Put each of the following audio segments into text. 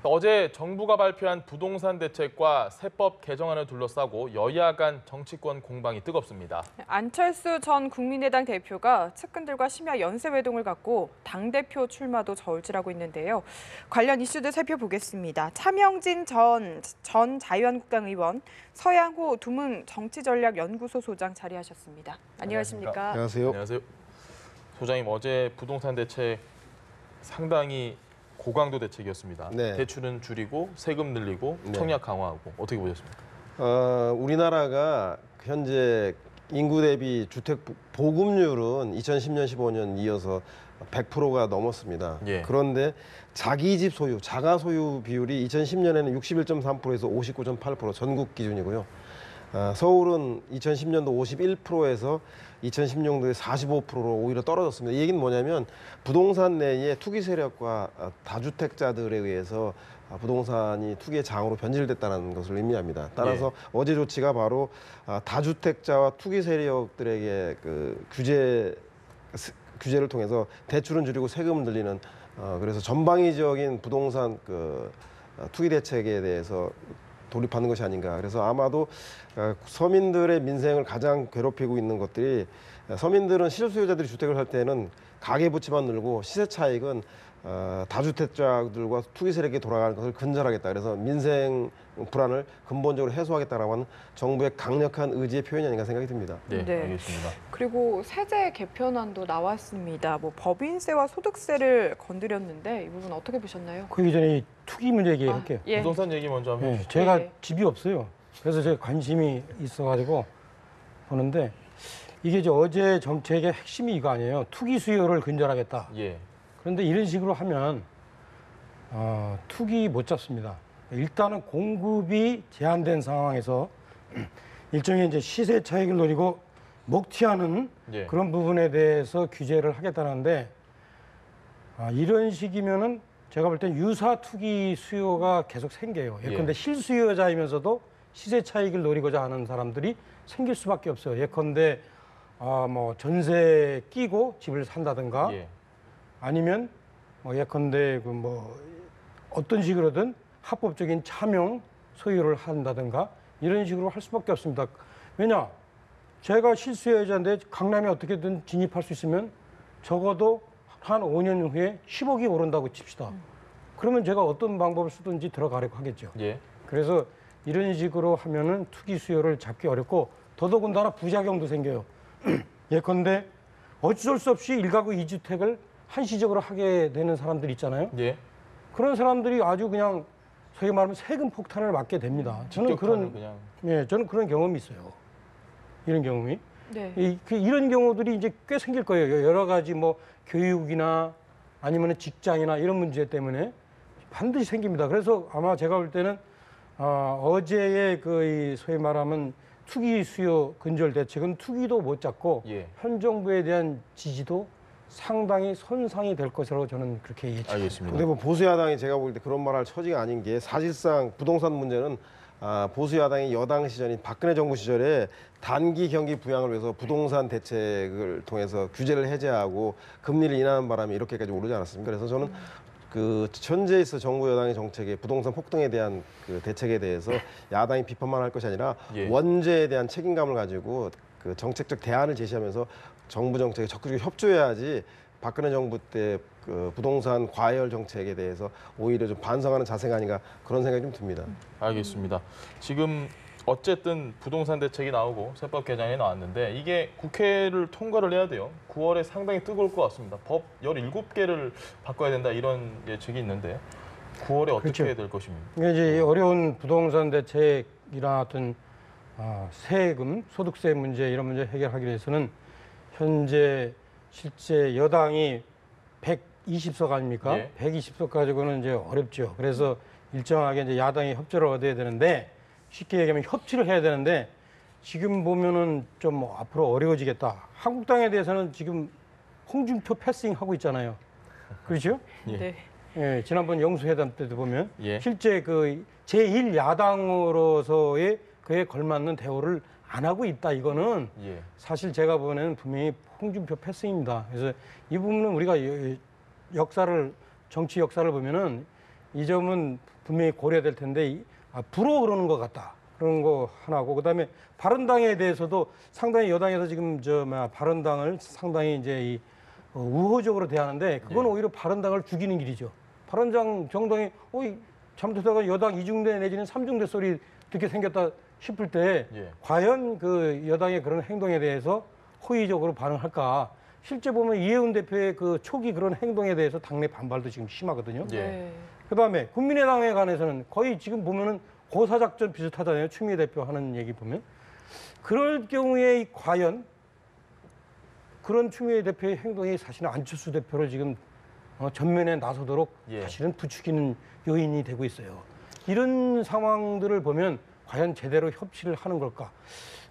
어제 정부가 발표한 부동산 대책과 세법 개정안을 둘러싸고 여야 간 정치권 공방이 뜨겁습니다. 안철수 전 국민의당 대표가 측근들과 심야 연쇄회동을 갖고 당대표 출마도 저울질하고 있는데요. 관련 이슈도 살펴보겠습니다. 차명진 전 자유한국당 의원, 서양호 두문 정치전략연구소 소장 자리하셨습니다. 안녕하십니까? 안녕하세요. 안녕하세요. 소장님, 어제 부동산 대책 상당히 고강도 대책이었습니다. 네. 대출은 줄이고 세금 늘리고 청약 강화하고 어떻게 보셨습니까? 우리나라가 현재 인구 대비 주택 보급률은 2010년, 15년 이어서 100%가 넘었습니다. 예. 그런데 자기 집 소유, 자가 소유 비율이 2010년에는 61.3%에서 59.8% 전국 기준이고요. 서울은 2010년도 51%에서 2016년도에 45%로 오히려 떨어졌습니다. 이 얘기는 뭐냐면 부동산 내에 투기 세력과 다주택자들에 의해서 부동산이 투기의 장으로 변질됐다는 것을 의미합니다. 따라서 어제 조치가 바로 다주택자와 투기 세력들에게 그 규제를 통해서 대출은 줄이고 세금을 늘리는 그래서 전방위적인 부동산 투기 대책에 대해서 돌입하는 것이 아닌가. 그래서 아마도 서민들의 민생을 가장 괴롭히고 있는 것들이 서민들은 실수요자들이 주택을 살 때는 가계부채만 늘고 시세 차익은 다주택자들과 투기 세력에 돌아가는 것을 근절하겠다. 그래서 민생 불안을 근본적으로 해소하겠다라고 하는 정부의 강력한 의지의 표현이 아닌가 생각이 듭니다. 네, 알겠습니다. 그리고 세제 개편안도 나왔습니다. 법인세와 소득세를 건드렸는데 이 부분 어떻게 보셨나요? 그 이전에 투기 문제 얘기할게요. 부동산 얘기 먼저 하면 제가 집이 없어요. 그래서 제가 관심이 있어가지고 보는데 이게 이제 어제 정책의 핵심이 이거 아니에요. 투기 수요를 근절하겠다. 그런데 이런 식으로 하면 투기 못 잡습니다. 일단은 공급이 제한된 상황에서 일종의 이제 시세 차익을 노리고 먹튀하는 그런 부분에 대해서 규제를 하겠다는데 이런 식이면은 제가 볼 땐 유사 투기 수요가 계속 생겨요. 예컨대 실수요자이면서도 시세 차익을 노리고자 하는 사람들이 생길 수밖에 없어요. 예컨대 뭐 전세 끼고 집을 산다든가 아니면 예컨대 어떤 식으로든 합법적인 차명 소유를 한다든가 이런 식으로 할 수밖에 없습니다. 왜냐? 제가 실수요자인데 강남에 어떻게든 진입할 수 있으면 적어도 한 5년 후에 10억이 오른다고 칩시다. 그러면 제가 어떤 방법을 쓰든지 들어가려고 하겠죠. 그래서 이런 식으로 하면은 투기 수요를 잡기 어렵고 더더군다나 부작용도 생겨요. 예컨대 어쩔 수 없이 1가구 2주택을 한시적으로 하게 되는 사람들 있잖아요. 그런 사람들이 아주 그냥 소위 말하면 세금 폭탄을 맞게 됩니다. 저는 그런 경험이 있어요. 이런 경험이. 이런 경우들이 이제 꽤 생길 거예요. 여러 가지 교육이나 아니면 직장이나 이런 문제 때문에 반드시 생깁니다. 그래서 아마 제가 볼 때는 어제의 이 소위 말하면 투기 수요 근절 대책은 투기도 못 잡고 현 정부에 대한 지지도 상당히 손상이 될 것이라고 저는 그렇게 예측합니다. 알겠습니다. 근데 보수 야당이 제가 볼 때 그런 말할 처지가 아닌 게 사실상 부동산 문제는 보수 야당이 여당 시절인 박근혜 정부 시절에 단기 경기 부양을 위해서 부동산 대책을 통해서 규제를 해제하고 금리를 인하하는 바람에 이렇게까지 오르지 않았습니까? 그래서 저는 현재 있어 정부 여당의 정책에 부동산 폭등에 대한 대책에 대해서 야당이 비판만 할 것이 아니라 원죄에 대한 책임감을 가지고 정책적 대안을 제시하면서 정부 정책에 적극적으로 협조해야지 박근혜 정부 때 부동산 과열 정책에 대해서 오히려 좀 반성하는 자세가 아닌가 그런 생각이 좀 듭니다. 알겠습니다. 지금 어쨌든 부동산 대책이 나오고 세법 개정이 나왔는데 이게 국회를 통과를 해야 돼요. 9월에 상당히 뜨거울 것 같습니다. 법 17개를 바꿔야 된다 이런 예측이 있는데 9월에 어떻게 될 것입니까? 이제 어려운 부동산 대책이나 어떤 세금, 소득세 문제 이런 문제 해결하기 위해서는 현재 실제 여당이 120석 아닙니까? 120석 가지고는 이제 어렵죠. 그래서 일정하게 이제 야당이 협조를 얻어야 되는데 쉽게 얘기하면 협치를 해야 되는데 지금 보면은 좀 앞으로 어려워지겠다. 한국당에 대해서는 지금 홍준표 패싱 하고 있잖아요. 그렇죠? 지난번 영수회담 때도 보면 실제 제1야당으로서의 그에 걸맞는 대우를 안 하고 있다. 이거는 사실 제가 보기에는 분명히 홍준표 패싱입니다. 그래서 이 부분은 우리가 정치 역사를 보면은 이 점은 분명히 고려될 텐데 불어 그러는 것 같다. 그런 거 하나고 그다음에 바른당에 대해서도 상당히 여당에서 지금 바른당을 상당히 이제 우호적으로 대하는데 그건 오히려 바른당을 죽이는 길이죠. 바른당 정당이 잘못하다가 여당 이중대 내지는 삼중대 소리 듣게 생겼다 싶을 때 과연 그 여당의 그런 행동에 대해서 호의적으로 반응할까? 실제 보면 이해운 대표의 그 초기 그런 행동에 대해서 당내 반발도 지금 심하거든요. 그다음에 국민의당에 관해서는 거의 지금 보면은 고사작전 비슷하잖아요. 추미애 대표 하는 얘기 보면. 그럴 경우에 과연 그런 추미애 대표의 행동이 사실은 안철수 대표를 지금 전면에 나서도록 사실은 부추기는 요인이 되고 있어요. 이런 상황들을 보면 과연 제대로 협치를 하는 걸까?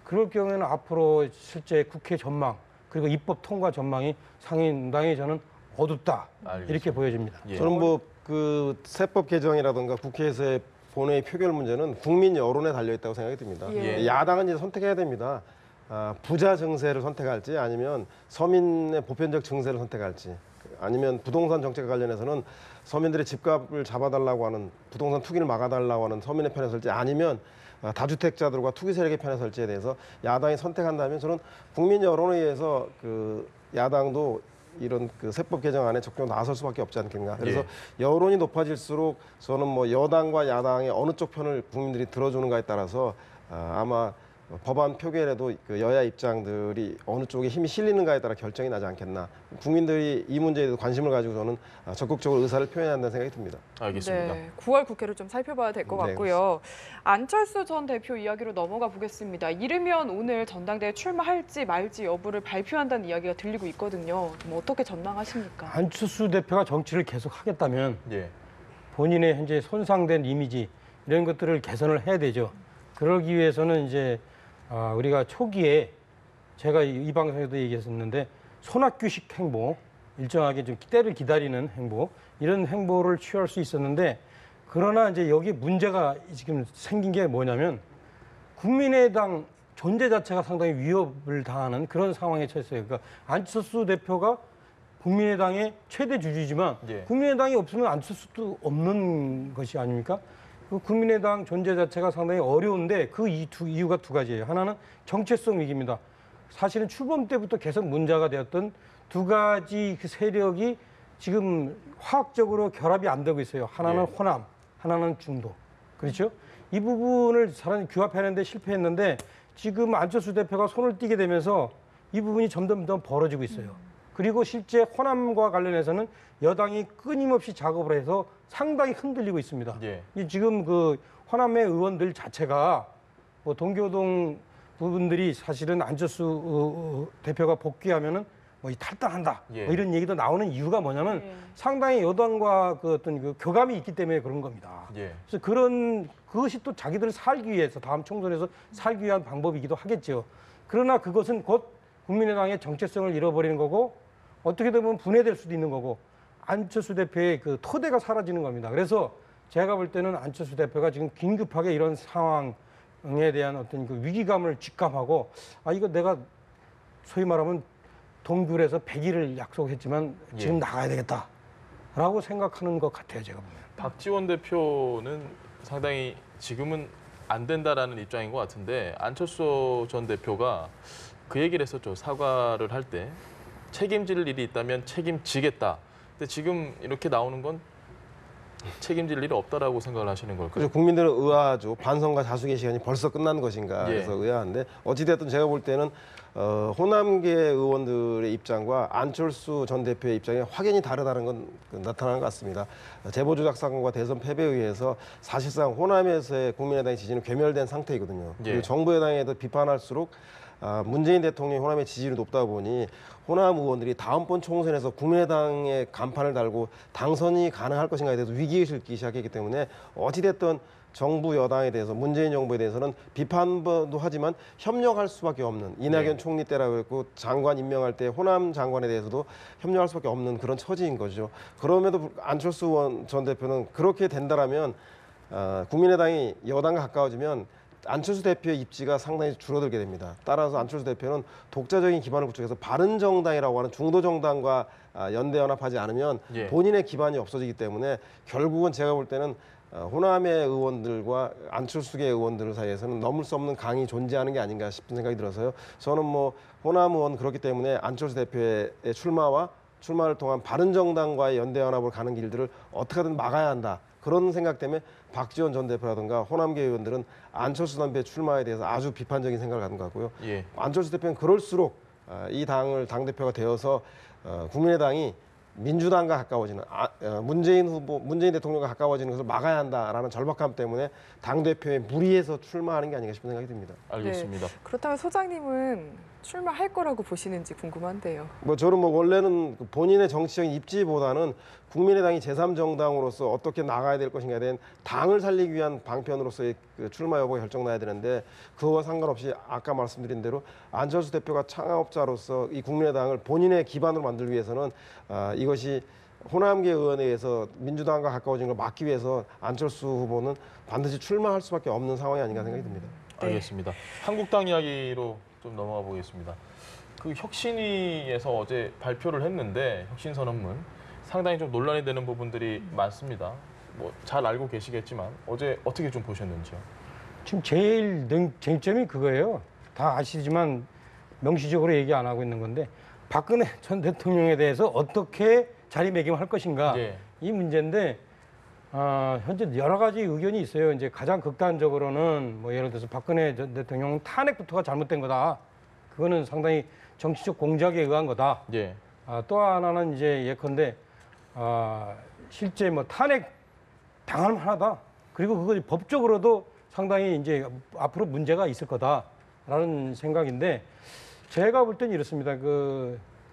그럴 경우에는 앞으로 실제 국회 전망 그리고 입법 통과 전망이 상당히 저는 어둡다. 알겠습니다. 이렇게 보여집니다. 저는 뭐 그 세법 개정이라든가 국회에서의 본회의 표결 문제는 국민 여론에 달려 있다고 생각이 듭니다. 야당은 이제 선택해야 됩니다. 부자 증세를 선택할지 아니면 서민의 보편적 증세를 선택할지 아니면 부동산 정책과 관련해서는 서민들의 집값을 잡아달라고 하는 부동산 투기를 막아달라고 하는 서민의 편에 설지 아니면 다주택자들과 투기 세력의 편에 설지에 대해서 야당이 선택한다면 저는 국민 여론에 의해서 그 야당도 이런 그 세법 개정안에 적극 나설 수밖에 없지 않겠나. 그래서 여론이 높아질수록 저는 뭐 여당과 야당의 어느 쪽 편을 국민들이 들어주는가에 따라서 아마 법안 표결에도 그 여야 입장들이 어느 쪽에 힘이 실리는가에 따라 결정이 나지 않겠나. 국민들이 이 문제에 대해서 관심을 가지고 저는 적극적으로 의사를 표현해야 한다는 생각이 듭니다. 알겠습니다. 9월 국회를 좀 살펴봐야 될 것 같고요. 안철수 전 대표 이야기로 넘어가 보겠습니다. 이르면 오늘 전당대회 출마할지 말지 여부를 발표한다는 이야기가 들리고 있거든요. 뭐 어떻게 전망하십니까? 안철수 대표가 정치를 계속 하겠다면 본인의 현재 손상된 이미지 이런 것들을 개선을 해야 되죠. 그러기 위해서는 이제 우리가 초기에 제가 이 방송에도 얘기했었는데 손학규식 행보, 일정하게 좀 때를 기다리는 행보 이런 행보를 취할 수 있었는데 그러나 이제 여기 문제가 지금 생긴 게 뭐냐면 국민의당 존재 자체가 상당히 위협을 당하는 그런 상황에 처했어요. 그러니까 안철수 대표가 국민의당의 최대 주주지만 국민의당이 없으면 안철수도 없는 것이 아닙니까? 그 국민의당 존재 자체가 상당히 어려운데 그 이유가 두 가지예요. 하나는 정체성 위기입니다. 사실은 출범 때부터 계속 문제가 되었던 두 가지 그 세력이 지금 화학적으로 결합이 안 되고 있어요. 하나는 호남, 하나는 중도. 그렇죠? 이 부분을 사람이 규합해내는데 실패했는데 지금 안철수 대표가 손을 띄게 되면서 이 부분이 점점 더 벌어지고 있어요. 그리고 실제 호남과 관련해서는 여당이 끊임없이 작업을 해서 상당히 흔들리고 있습니다. 지금 그 호남의 의원들 자체가 뭐 동교동 부분들이 사실은 안철수 대표가 복귀하면은 뭐 탈당한다. 뭐 이런 얘기도 나오는 이유가 뭐냐면 상당히 여당과 그 어떤 그 교감이 있기 때문에 그런 겁니다. 그래서 그것이 또 자기들 살기 위해서 다음 총선에서 살기 위한 방법이기도 하겠죠. 그러나 그것은 곧 국민의당의 정체성을 잃어버리는 거고 어떻게 보면 분해될 수도 있는 거고 안철수 대표의 그 토대가 사라지는 겁니다. 그래서 제가 볼 때는 안철수 대표가 지금 긴급하게 이런 상황에 대한 어떤 그 위기감을 직감하고 이거 내가 소위 말하면 동굴에서 100일을 약속했지만 지금 나가야 되겠다라고 생각하는 것 같아요. 제가 보면. 박지원 대표는 상당히 지금은 안 된다라는 입장인 것 같은데 안철수 전 대표가 그 얘기를 했었죠. 사과를 할 때 책임질 일이 있다면 책임지겠다. 근데 지금 이렇게 나오는 건 책임질 일이 없다라고 생각을 하시는 걸까요? 그렇죠. 국민들은 의아하죠. 반성과 자숙의 시간이 벌써 끝난 것인가. 그래서 의아한데 어찌됐든 제가 볼 때는 호남계 의원들의 입장과 안철수 전 대표의 입장이 확연히 다르다는 건 나타나는 것 같습니다. 제보조작 사건과 대선 패배에 의해서 사실상 호남에서의 국민의당의 지지는 괴멸된 상태이거든요. 그리고 정부 여당에도 비판할수록 문재인 대통령이 호남의 지지율이 높다 보니 호남 의원들이 다음번 총선에서 국민의당의 간판을 달고 당선이 가능할 것인가에 대해서 위기의식을 느끼기 시작했기 때문에 어찌됐든 정부 여당에 대해서 문재인 정부에 대해서는 비판도 하지만 협력할 수밖에 없는 이낙연 총리 때라고 했고 장관 임명할 때 호남 장관에 대해서도 협력할 수밖에 없는 그런 처지인 거죠. 그럼에도 안철수 전 대표는 그렇게 된다라면 국민의당이 여당과 가까워지면 안철수 대표의 입지가 상당히 줄어들게 됩니다. 따라서 안철수 대표는 독자적인 기반을 구축해서 바른정당이라고 하는 중도 정당과 연대 연합하지 않으면 예. 본인의 기반이 없어지기 때문에 결국은 제가 볼 때는 호남의 의원들과 안철수계 의원들 사이에서는 넘을 수 없는 강이 존재하는 게 아닌가 싶은 생각이 들어서요. 저는 뭐 호남 의원 그렇기 때문에 안철수 대표의 출마를 통한 바른정당과의 연대연합으로 가는 길들을 어떻게든 막아야 한다. 그런 생각 때문에 박지원 전 대표라든가 호남계 의원들은 안철수 대표의 출마에 대해서 아주 비판적인 생각을 갖는 것 같고요. 예. 안철수 대표는 그럴수록 이 당을 당대표가 되어서 국민의당이 민주당과 가까워지는 문재인 대통령과 가까워지는 것을 막아야 한다라는 절박함 때문에 당대표에 무리해서 출마하는 게 아닌가 싶은 생각이 듭니다. 알겠습니다. 네. 그렇다면 소장님은 출마할 거라고 보시는지 궁금한데요. 뭐 저는 뭐 원래는 본인의 정치적인 입지보다는 국민의당이 제3정당으로서 어떻게 나가야 될 것인가에 대한 당을 살리기 위한 방편으로서의 그 출마 여부가 결정나야 되는데 그와 상관없이 아까 말씀드린 대로 안철수 대표가 창업자로서 이 국민의당을 본인의 기반으로 만들기 위해서는 이것이 호남계 의원에 의해서 민주당과 가까워진 걸 막기 위해서 안철수 후보는 반드시 출마할 수밖에 없는 상황이 아닌가 생각이 듭니다. 네. 알겠습니다. 한국당 이야기로 좀 넘어가 보겠습니다. 그 혁신위에서 어제 발표를 했는데 혁신선언문 상당히 좀 논란이 되는 부분들이 많습니다. 뭐 잘 알고 계시겠지만 어제 어떻게 좀 보셨는지요? 지금 제일 쟁점이 그거예요. 다 아시지만 명시적으로 얘기 안 하고 있는 건데 박근혜 전 대통령에 대해서 어떻게 자리매김할 것인가 예. 이 문제인데 현재 여러 가지 의견이 있어요. 이제 가장 극단적으로는 뭐 예를 들어서 박근혜 전 대통령 탄핵부터가 잘못된 거다. 그거는 상당히 정치적 공작에 의한 거다. 예. 또 하나는 이제 예컨대 실제 뭐 탄핵 당할 만하다. 그리고 그걸 법적으로도 상당히 이제 앞으로 문제가 있을 거다라는 생각인데 제가 볼 때는 이렇습니다.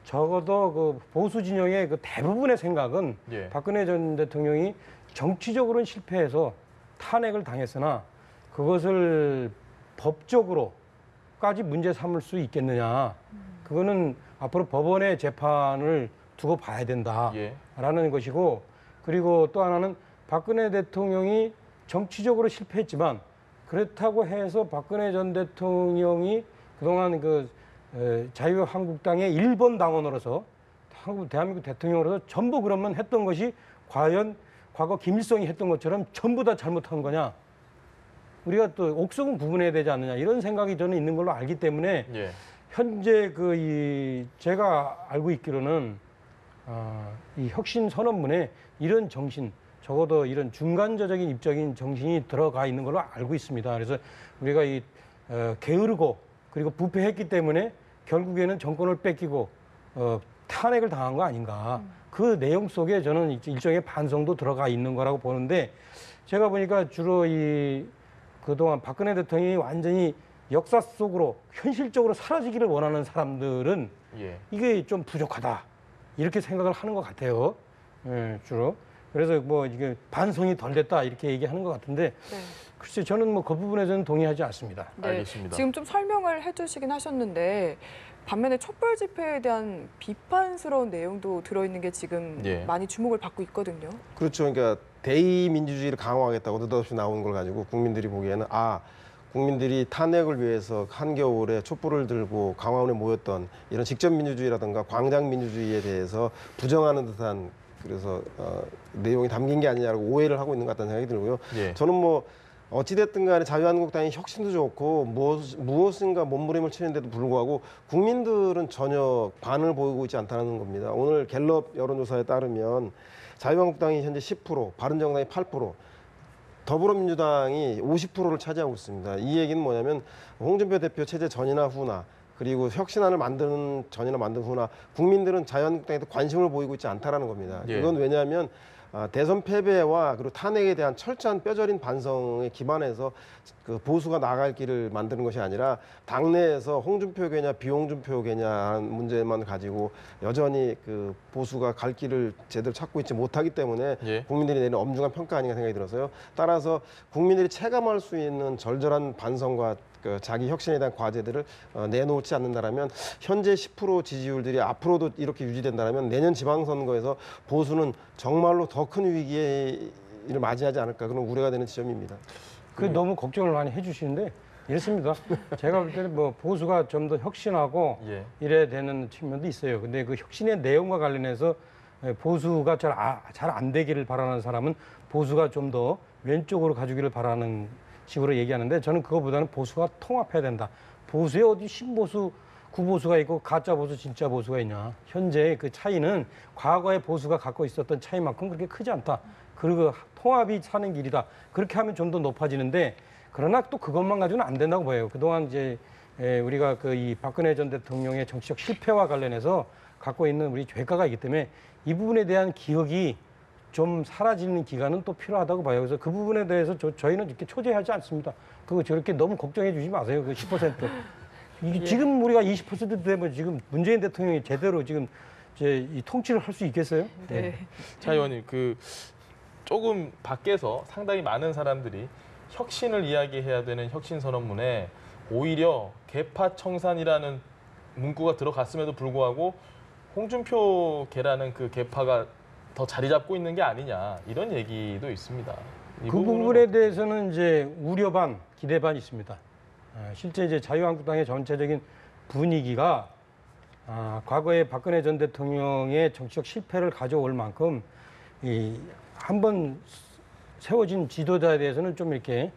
적어도 그 보수 진영의 그 대부분의 생각은 예. 박근혜 전 대통령이 정치적으로는 실패해서 탄핵을 당했으나 그것을 법적으로까지 문제 삼을 수 있겠느냐. 그거는 앞으로 법원의 재판을 두고 봐야 된다라는 예. 것이고 그리고 또 하나는 박근혜 대통령이 정치적으로 실패했지만 그렇다고 해서 박근혜 전 대통령이 그동안 자유한국당의 1번 당원으로서 대한민국 대통령으로서 전부 그러면 했던 것이 과연 과거 김일성이 했던 것처럼 전부 다 잘못한 거냐. 우리가 또 옥석은 구분해야 되지 않느냐 이런 생각이 저는 있는 걸로 알기 때문에 예. 현재 제가 알고 있기로는 이 혁신 선언문에 이런 정신 적어도 이런 중간자적인 입적인 정신이 들어가 있는 걸로 알고 있습니다. 그래서 우리가 게으르고 그리고 부패했기 때문에 결국에는 정권을 뺏기고 탄핵을 당한 거 아닌가. 그 내용 속에 저는 일종의 반성도 들어가 있는 거라고 보는데 제가 보니까 주로 그동안 박근혜 대통령이 완전히 역사 속으로 현실적으로 사라지기를 원하는 사람들은 예. 이게 좀 부족하다. 이렇게 생각을 하는 것 같아요. 주로. 그래서 뭐 이게 반성이 덜 됐다 이렇게 얘기하는 것 같은데 네. 글쎄 저는 뭐 그 부분에서는 동의하지 않습니다. 네. 알겠습니다. 지금 좀 설명을 해주시긴 하셨는데 반면에 촛불 집회에 대한 비판스러운 내용도 들어있는 게 지금 예. 많이 주목을 받고 있거든요. 그렇죠. 그러니까 대의 민주주의를 강화하겠다고 느닷없이 나오는 걸 가지고 국민들이 보기에는 국민들이 탄핵을 위해서 한겨울에 촛불을 들고 강화문에 모였던 이런 직접 민주주의라든가 광장 민주주의에 대해서 부정하는 듯한 그래서 내용이 담긴 게 아니냐고 오해를 하고 있는 것 같다는 생각이 들고요. 예. 저는 뭐 어찌됐든 간에 자유한국당이 혁신도 좋고 무엇인가 몸부림을 치는데도 불구하고 국민들은 전혀 반응을 보이고 있지 않다는 겁니다. 오늘 갤럽 여론조사에 따르면 자유한국당이 현재 10%, 바른정당이 8%, 더불어민주당이 50%를 차지하고 있습니다. 이 얘기는 뭐냐면 홍준표 대표 체제 전이나 후나 그리고 혁신안을 만드는 전이나 만든 후나 국민들은 자유한국당에도 관심을 보이고 있지 않다라는 겁니다. 예. 이건 왜냐하면 대선 패배와 그리고 탄핵에 대한 철저한 뼈저린 반성에 기반해서 그 보수가 나아갈 길을 만드는 것이 아니라 당내에서 홍준표계냐 비홍준표계냐 문제만 가지고 여전히 그 보수가 갈 길을 제대로 찾고 있지 못하기 때문에 예. 국민들이 내는 엄중한 평가 아닌가 생각이 들어서요. 따라서 국민들이 체감할 수 있는 절절한 반성과 자기 혁신에 대한 과제들을 내놓지 않는다라면 현재 10% 지지율들이 앞으로도 이렇게 유지된다면 내년 지방선거에서 보수는 정말로 더 큰 위기를 맞이하지 않을까 그런 우려가 되는 지점입니다. 그 너무 걱정을 많이 해주시는데 이렇습니다. 제가 볼 때는 뭐 보수가 좀 더 혁신하고 예. 이래야 되는 측면도 있어요. 근데 그 혁신의 내용과 관련해서 보수가 잘 안 되기를 바라는 사람은 보수가 좀 더 왼쪽으로 가주기를 바라는 식으로 얘기하는데 저는 그거보다는 보수가 통합해야 된다. 보수에 어디 신보수, 구보수가 있고 가짜 보수, 진짜 보수가 있냐. 현재 그 차이는 과거의 보수가 갖고 있었던 차이만큼 그렇게 크지 않다. 그리고 통합이 사는 길이다. 그렇게 하면 좀 더 높아지는데 그러나 또 그것만 가지고는 안 된다고 봐요. 그동안 이제 우리가 그 이 박근혜 전 대통령의 정치적 실패와 관련해서 갖고 있는 우리 죄가가 있기 때문에 이 부분에 대한 기억이 좀 사라지는 기간은 또 필요하다고 봐요. 그래서 그 부분에 대해서 저희는 이렇게 초재하지 않습니다. 그거 저렇게 너무 걱정해 주지 마세요. 그 10%. 이게 지금 우리가 20% 되면 지금 문재인 대통령이 제대로 지금 이제 이 통치를 할 수 있겠어요? 네. 차 의원님, 그 조금 밖에서 상당히 많은 사람들이 혁신을 이야기해야 되는 혁신 선언문에 오히려 개파 청산이라는 문구가 들어갔음에도 불구하고 홍준표계라는 그 개파가 더 자리 잡고 있는 게 아니냐 이런 얘기도 있습니다. 이 그 부분에 대해서는 이제 우려 반, 기대 반 있습니다. 실제 이제 자유한국당의 전체적인 분위기가 과거에 박근혜 전 대통령의 정치적 실패를 가져올 만큼 이 한번 세워진 지도자에 대해서는 좀 이렇게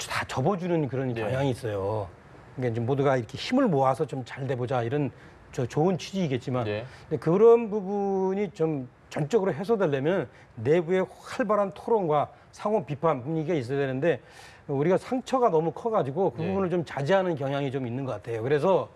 다 접어주는 그런 네. 경향이 있어요. 그러니까 이제 모두가 이렇게 힘을 모아서 좀 잘 돼보자 이런 좋은 취지이겠지만 네. 근데 그런 부분이 좀 전적으로 해소되려면 내부의 활발한 토론과 상호 비판 분위기가 있어야 되는데 우리가 상처가 너무 커가지고 그 네. 부분을 좀 자제하는 경향이 좀 있는 것 같아요. 그래서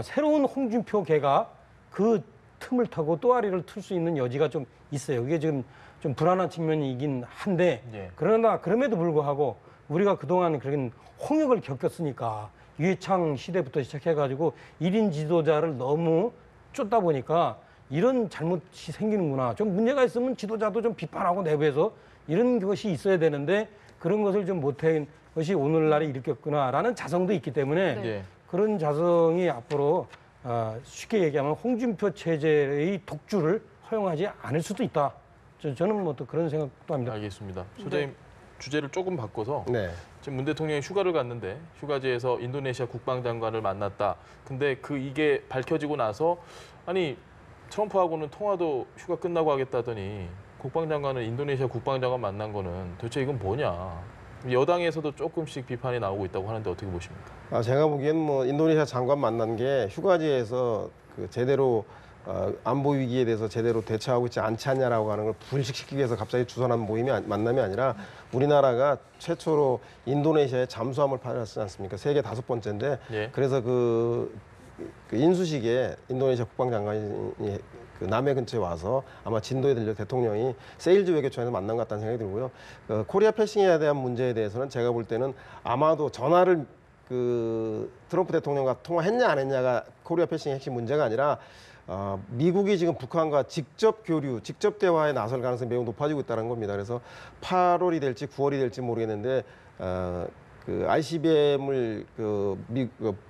새로운 홍준표계가 그 틈을 타고 또아리를 틀 수 있는 여지가 좀 있어요. 그게 지금 좀 불안한 측면이긴 한데 네. 그러나 그럼에도 불구하고 우리가 그동안 그런 홍역을 겪었으니까 유해창 시대부터 시작해가지고 1인 지도자를 너무 쫓다 보니까 이런 잘못이 생기는구나. 좀 문제가 있으면 지도자도 좀 비판하고 내부에서 이런 것이 있어야 되는데 그런 것을 좀 못한 것이 오늘날에 일으켰구나라는 자성도 있기 때문에 네. 그런 자성이 앞으로 쉽게 얘기하면 홍준표 체제의 독주를 허용하지 않을 수도 있다. 저는 뭐 또 그런 생각도 합니다. 알겠습니다. 소장님 주제를 조금 바꿔서 네. 지금 문 대통령이 휴가를 갔는데 휴가지에서 인도네시아 국방장관을 만났다. 근데 이게 밝혀지고 나서 아니 트럼프하고는 통화도 휴가 끝나고 하겠다더니 국방장관을 인도네시아 국방장관 만난 거는 도대체 이건 뭐냐. 여당에서도 조금씩 비판이 나오고 있다고 하는데 어떻게 보십니까? 제가 보기엔 뭐 인도네시아 장관 만난 게 휴가지에서 그 제대로 안보 위기에 대해서 제대로 대처하고 있지 않지 않냐라고 하는 걸 불식시키기 위해서 갑자기 주선한 만남이 아니라 우리나라가 최초로 인도네시아에 잠수함을 팔았지 않습니까? 세계 5번째인데 예. 그래서 그 인수식에 인도네시아 국방장관이 그 남해 근처에 와서 아마 진도에 들려 대통령이 세일즈 외교청에서 만난 것 같다는 생각이 들고요. 코리아 패싱에 대한 문제에 대해서는 제가 볼 때는 아마도 전화를 그 트럼프 대통령과 통화했냐 안 했냐가 코리아 패싱의 핵심 문제가 아니라 미국이 지금 북한과 직접 교류, 직접 대화에 나설 가능성이 매우 높아지고 있다는 겁니다. 그래서 8월이 될지 9월이 될지 모르겠는데 그 ICBM을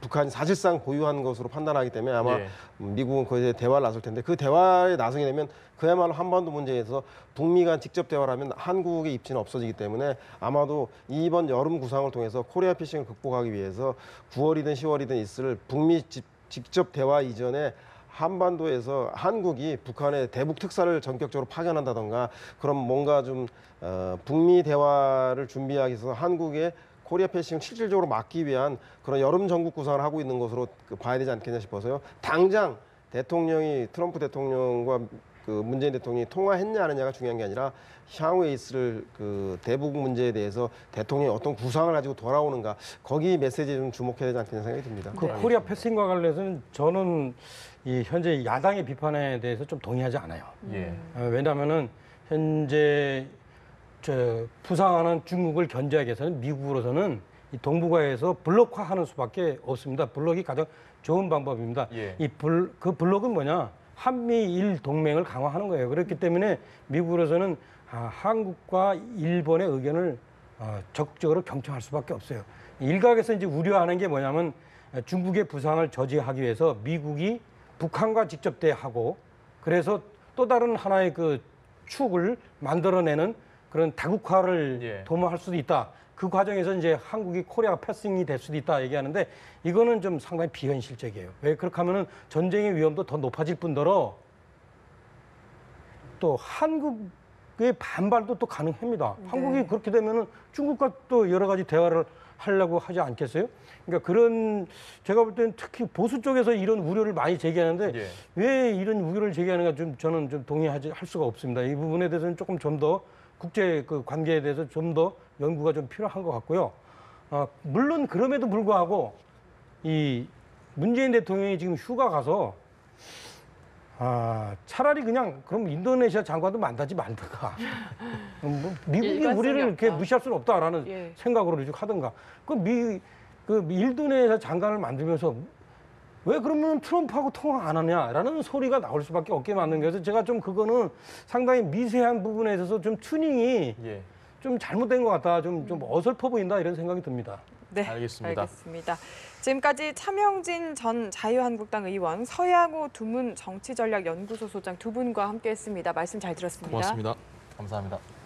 북한이 사실상 보유한 것으로 판단하기 때문에 아마 예. 미국은 거기에 대해 대화를 나설 텐데 그 대화에 나서게 되면 그야말로 한반도 문제에서 북미 간 직접 대화를 하면 한국의 입지는 없어지기 때문에 아마도 이번 여름 구상을 통해서 코리아 패싱을 극복하기 위해서 9월이든 10월이든 있을 북미 직접 대화 이전에 한반도에서 한국이 북한의 대북 특사를 전격적으로 파견한다던가 그럼 뭔가 좀 북미 대화를 준비하기 위해서 한국의 코리아 패싱을 실질적으로 막기 위한 그런 여름 전국 구상을 하고 있는 것으로 봐야 되지 않겠냐 싶어서요. 당장 대통령이 트럼프 대통령과 그 문재인 대통령이 통화했냐 안 했냐가 중요한 게 아니라 향후에 있을 그 대북 문제에 대해서 대통령이 어떤 구상을 가지고 돌아오는가 거기 메시지에 좀 주목해야 되지 않겠냐 생각이 듭니다. 그 코리아 패싱과 관련해서는 저는 이 현재 야당의 비판에 대해서 좀 동의하지 않아요. 예. 왜냐하면은 현재 부상하는 중국을 견제하기 위해서는 미국으로서는 이 동북아에서 블록화하는 수밖에 없습니다. 블록이 가장 좋은 방법입니다. 예. 그 블록은 뭐냐? 한미일 동맹을 강화하는 거예요. 그렇기 때문에 미국으로서는 한국과 일본의 의견을 적극적으로 경청할 수밖에 없어요. 일각에서 이제 우려하는 게 뭐냐면 중국의 부상을 저지하기 위해서 미국이 북한과 직접 대하고 그래서 또 다른 하나의 그 축을 만들어내는 그런 다국화를 예. 도모할 수도 있다. 그 과정에서 이제 한국이 코리아 패싱이 될 수도 있다 얘기하는데 이거는 좀 상당히 비현실적이에요. 왜 그렇게 하면은 전쟁의 위험도 더 높아질 뿐더러 또 한국의 반발도 또 가능합니다. 네. 한국이 그렇게 되면은 중국과 또 여러 가지 대화를 하려고 하지 않겠어요? 그러니까 그런 제가 볼 때는 특히 보수 쪽에서 이런 우려를 많이 제기하는데 예. 왜 이런 우려를 제기하는가 좀 저는 좀 동의하지 할 수가 없습니다. 이 부분에 대해서는 조금 좀 더 국제 그 관계에 대해서 좀 더 연구가 좀 필요한 것 같고요. 물론 그럼에도 불구하고 이 문재인 대통령이 지금 휴가 가서 차라리 그냥 그럼 인도네시아 장관도 만나지 말든가. 뭐 미국이 일관성이 우리를 이렇게 없다. 무시할 수는 없다라는 예. 생각으로 이렇게 하든가. 그 인도네시아 장관을 만들면서 왜 그러면 트럼프하고 통화 안 하냐라는 소리가 나올 수밖에 없게 만든 거여서 제가 좀 그거는 상당히 미세한 부분에 있어서 좀 튜닝이 예. 좀 잘못된 것 같다. 좀 어설퍼 보인다 이런 생각이 듭니다. 네, 알겠습니다. 알겠습니다. 지금까지 차명진 전 자유한국당 의원, 서양호 두문 정치전략연구소 소장 두 분과 함께했습니다. 말씀 잘 들었습니다. 고맙습니다. 감사합니다.